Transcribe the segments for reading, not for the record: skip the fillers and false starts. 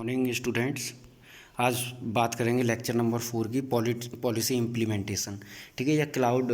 Morning students. आज बात करेंगे लेक्चर नंबर 4 की पॉलिसी इम्प्लीमेंटेशन। ठीक है, या क्लाउड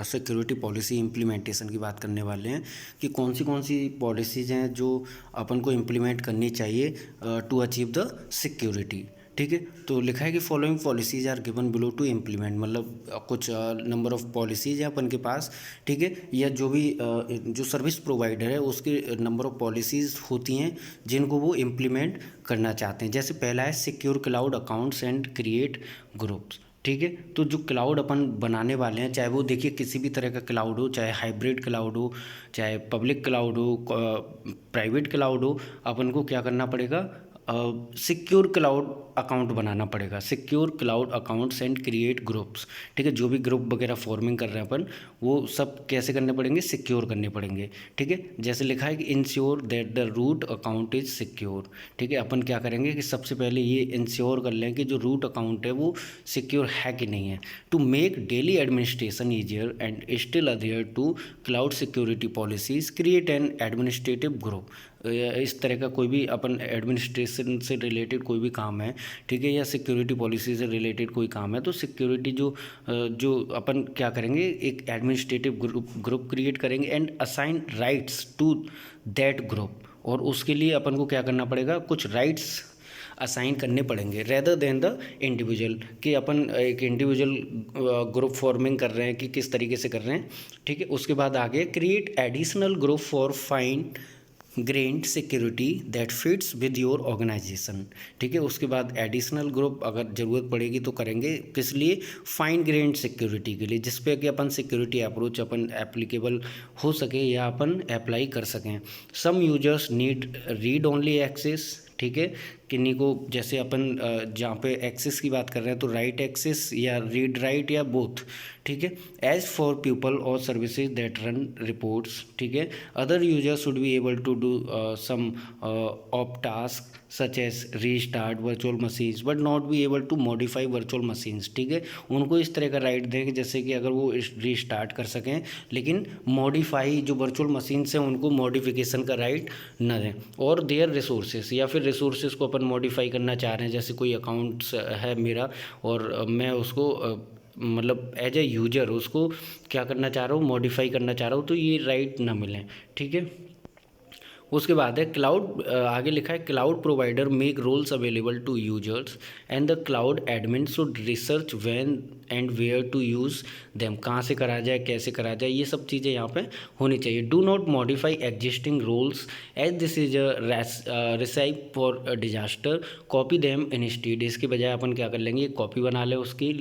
सिक्योरिटी पॉलिसी इम्प्लीमेंटेशन की बात करने वाले हैं कि कौन सी पॉलिसीज़ हैं जो अपन को इम्प्लीमेंट करनी चाहिए टू अचीव द सिक्योरिटी। ठीक है, तो लिखा है कि following policies are given below to implement, मतलब कुछ नंबर ऑफ पॉलिसीज हैं अपन के पास। ठीक है, या जो भी जो सर्विस प्रोवाइडर है उसके नंबर ऑफ पॉलिसीज होती हैं जिनको वो इम्प्लीमेंट करना चाहते हैं। जैसे पहला है secure cloud accounts and create groups. ठीक है, तो जो क्लाउड अपन बनाने वाले हैं, चाहे वो देखिए किसी भी तरह का क्लाउड हो, चाहे हाइब्रिड क्लाउड हो, चाहे पब्लिक क्लाउड हो, प्राइवेट क्लाउड हो, अपन को क्या करना पड़ेगा, सिक्योर क्लाउड अकाउंट बनाना पड़ेगा। Secure cloud accounts and create groups. ठीक है, जो भी ग्रुप वगैरह फॉर्मिंग कर रहे हैं अपन, वो सब कैसे करने पड़ेंगे, सिक्योर करने पड़ेंगे। ठीक है, जैसे लिखा है कि ensure that the root account is secure. ठीक है, अपन क्या करेंगे कि सबसे पहले ये इंश्योर कर लें कि जो रूट अकाउंट है वो सिक्योर है कि नहीं है। To make daily administration easier and still adhere to cloud security policies, create an administrative group. इस तरह का कोई भी अपन एडमिनिस्ट्रेशन से रिलेटेड कोई भी काम है, ठीक है, या सिक्योरिटी पॉलिसी से रिलेटेड कोई काम है, तो सिक्योरिटी जो अपन क्या करेंगे, एक एडमिनिस्ट्रेटिव ग्रुप क्रिएट करेंगे and assign rights to that group. और उसके लिए अपन को क्या करना पड़ेगा, कुछ राइट्स असाइन करने पड़ेंगे रेदर देन द इंडिविजुअल, कि अपन एक इंडिविजुअल ग्रुप फॉर्मिंग कर रहे हैं कि किस तरीके से कर रहे हैं। ठीक है, उसके बाद आगे create additional group for fine grained security that fits with your organization. ठीक है, उसके बाद एडिशनल ग्रुप अगर ज़रूरत पड़ेगी तो करेंगे, किस लिए, फाइन ग्रेन्ड सिक्योरिटी के लिए, जिस पे कि अपन सिक्योरिटी अप्रोच अपन एप्लीकेबल हो सके या अपन अप्लाई कर सकें। Some users need read only access. ठीक है, किन्हीं को जैसे अपन जहाँ पे एक्सेस की बात कर रहे हैं तो राइट एक्सेस या रीड राइट या बोथ। ठीक है, एज फॉर पीपल और सर्विसेज दैट रन रिपोर्ट्स। ठीक है, other user should be able to do some of task such as restart virtual machines but not be able to modify virtual machines. ठीक है, उनको इस तरह का राइट दें कि जैसे कि अगर वो रीस्टार्ट कर सकें, लेकिन मॉडिफाई जो वर्चुअल मशीन्स हैं उनको मॉडिफिकेशन का राइट न दें। और देयर रिसोर्सेज, या फिर रिसोर्सेज को अपन मॉडिफाई करना चाह रहे हैं, जैसे कोई अकाउंट्स है मेरा और मैं उसको मतलब एज ए यूजर उसको क्या करना चाह रहा हूँ, मॉडिफाई करना चाह रहा हूँ, तो ये राइट ना मिलें। ठीक है, उसके बाद है क्लाउड, आगे लिखा है cloud provider make roles available to users and the cloud admin should research when and where to use them. कहाँ से करा जाए, कैसे करा जाए, ये सब चीज़ें यहाँ पे होनी चाहिए। Do not modify existing roles as this is a recipe for disaster, copy them instead. इसके बजाय अपन क्या कर लेंगे, कॉपी बना ले उसकी।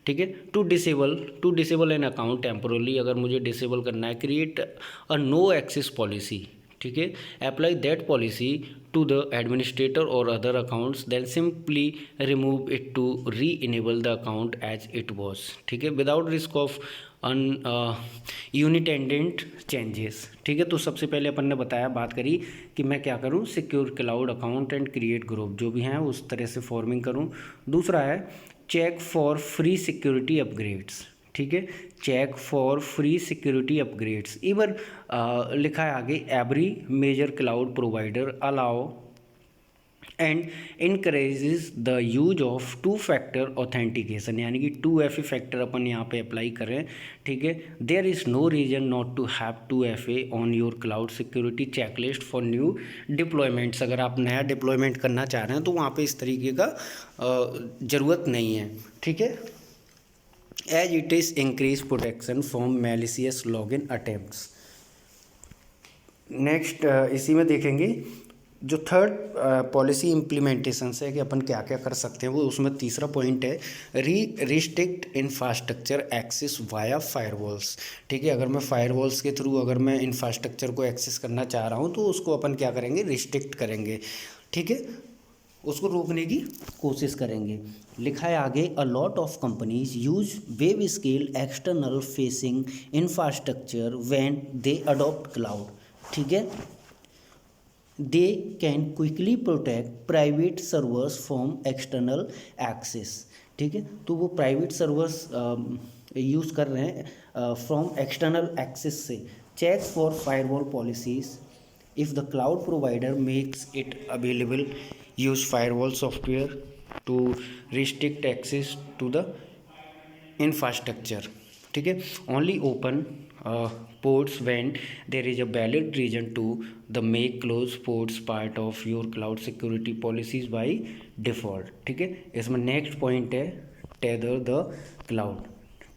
ठीक है, to disable an account temporarily, अगर मुझे डिसेबल करना है, create a no access policy. ठीक है, apply that policy to the administrator और other accounts, then simply remove it to reenable the account as it was. ठीक है, without risk of unintended changes. ठीक है, तो सबसे पहले अपन ने बताया, बात करी कि मैं क्या करूं, secure cloud account and create group जो भी हैं उस तरह से फॉर्मिंग करूं। दूसरा है check for free security upgrades. ठीक है, check for free security upgrades. Even लिखा है आगे, every major cloud provider allow and encourages the use of two factor authentication, यानी कि 2FA फैक्टर अपन यहाँ पे अप्लाई करें। ठीक है, there is no reason not to have 2FA on your cloud security checklist for new deployments. अगर आप नया डिप्लॉयमेंट करना चाह रहे हैं तो वहाँ पे इस तरीके का ज़रूरत नहीं है। ठीक है, as it is increase protection from malicious login attempts. Next इसी में देखेंगे जो थर्ड पॉलिसी इम्प्लीमेंटेशन से है कि अपन क्या क्या कर सकते हैं, वो उसमें तीसरा पॉइंट है restrict infrastructure access via firewalls. ठीक है, अगर मैं फायरवॉल्स के थ्रू अगर मैं इंफ्रास्ट्रक्चर को एक्सेस करना चाह रहा हूँ तो उसको अपन क्या करेंगे, रिस्ट्रिक्ट करेंगे। ठीक है, उसको रोकने की कोशिश करेंगे। लिखा है आगे, a lot of companies use web scale external facing infrastructure when they adopt cloud. ठीक है, they can quickly protect private servers from external access. ठीक है, तो वो प्राइवेट सर्वर्स यूज़ कर रहे हैं फ्रॉम एक्सटर्नल एक्सेस से। Check for firewall policies if the cloud provider makes it available use firewall software to restrict access to the infrastructure, ठीक है। Only open ports when there is a valid reason to the make close ports part of your cloud security policies by default, ठीक है। इसमें next point है tether the cloud,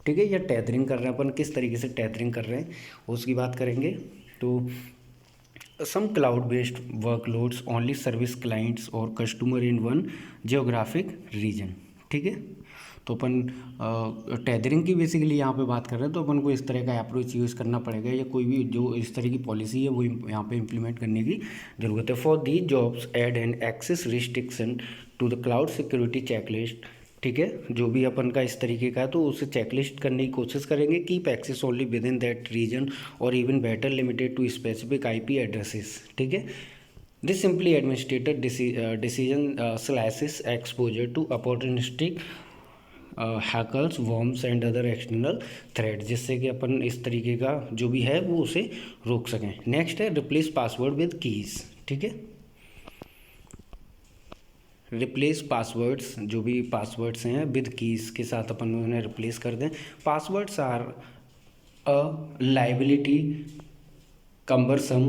ठीक है। या tethering कर रहे हैं अपन, किस तरीके से टेदरिंग कर रहे हैं उसकी बात करेंगे। तो some cloud based workloads only service clients or customer in one geographic region, ठीक है। तो अपन टेदरिंग की बेसिकली यहाँ पे बात कर रहे हैं, तो अपन को इस तरह का अप्रोच यूज़ करना पड़ेगा, या कोई भी जो इस तरह की पॉलिसी है वो यहाँ पे इम्प्लीमेंट करने की ज़रूरत है। For the jobs add and access restriction to the cloud security checklist, ठीक है। जो भी अपन का इस तरीके का है तो उसे चेकलिस्ट करने की कोशिश करेंगे। Keep access only within that region और even better limited to specific IP addresses, ठीक है। This simply administrator decision slashes exposure to opportunistic hackers worms and other external threat, जिससे कि अपन इस तरीके का जो भी है वो उसे रोक सकें। नेक्स्ट है रिप्लेस पासवर्ड विद कीज़, ठीक है। रिप्लेस पासवर्ड्स, जो भी पासवर्ड्स हैं विद कीज़ के साथ अपन उन्हें रिप्लेस कर दें। Passwords are a liability, cumbersome,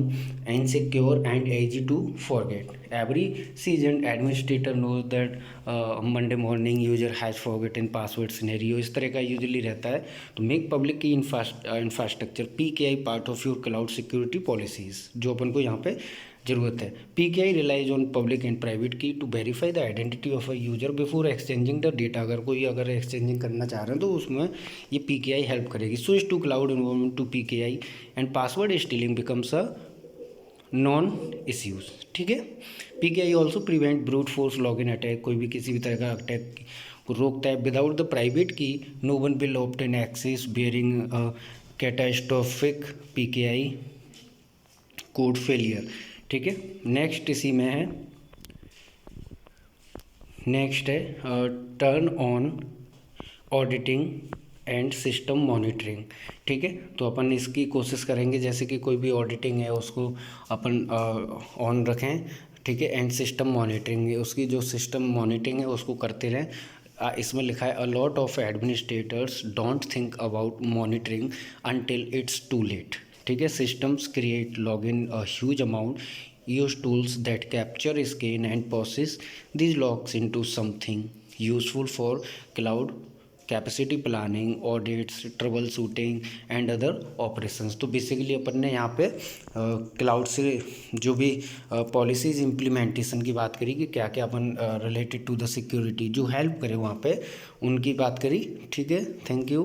insecure and easy to forget. Every seasoned administrator knows that Monday morning user has forgotten password scenario इस तरह का यूजली रहता है। तो make public key infrastructure PKI part of your cloud security policies, जो अपन को यहाँ पे ज़रूरत है। PKI relies on public and private key to verify the identity of a user before exchanging the data. अगर एक्सचेंजिंग करना चाह रहे हैं तो उसमें ये PKI हेल्प करेगी। Switch to cloud environment to PKI and password stealing becomes a non issues, ठीक है। PKI also prevent brute force login attack, कोई भी किसी भी तरह का अटैक को रोकता है। Without the private key no one will obtain access bearing catastrophic PKI code failure, ठीक है। नेक्स्ट इसी में है, नेक्स्ट है turn on auditing and system monitoring, ठीक है। तो अपन इसकी कोशिश करेंगे, जैसे कि कोई भी ऑडिटिंग है उसको अपन ऑन रखें, ठीक है। एंड सिस्टम मॉनिटरिंग, उसकी जो सिस्टम मॉनिटरिंग है उसको करते रहें। इसमें लिखा है a lot of administrators don't think about monitoring until it's too late, ठीक है। Systems create log in a huge amount, use tools that capture, scan and process these logs into something useful for cloud capacity planning, audits, trouble shooting and other operations. तो basically अपन ने यहाँ पे cloud से जो भी policies implementation की बात करी कि क्या क्या अपन रिलेटेड टू द सिक्योरिटी जो हेल्प करे वहाँ पे उनकी बात करी, ठीक है। Thank you.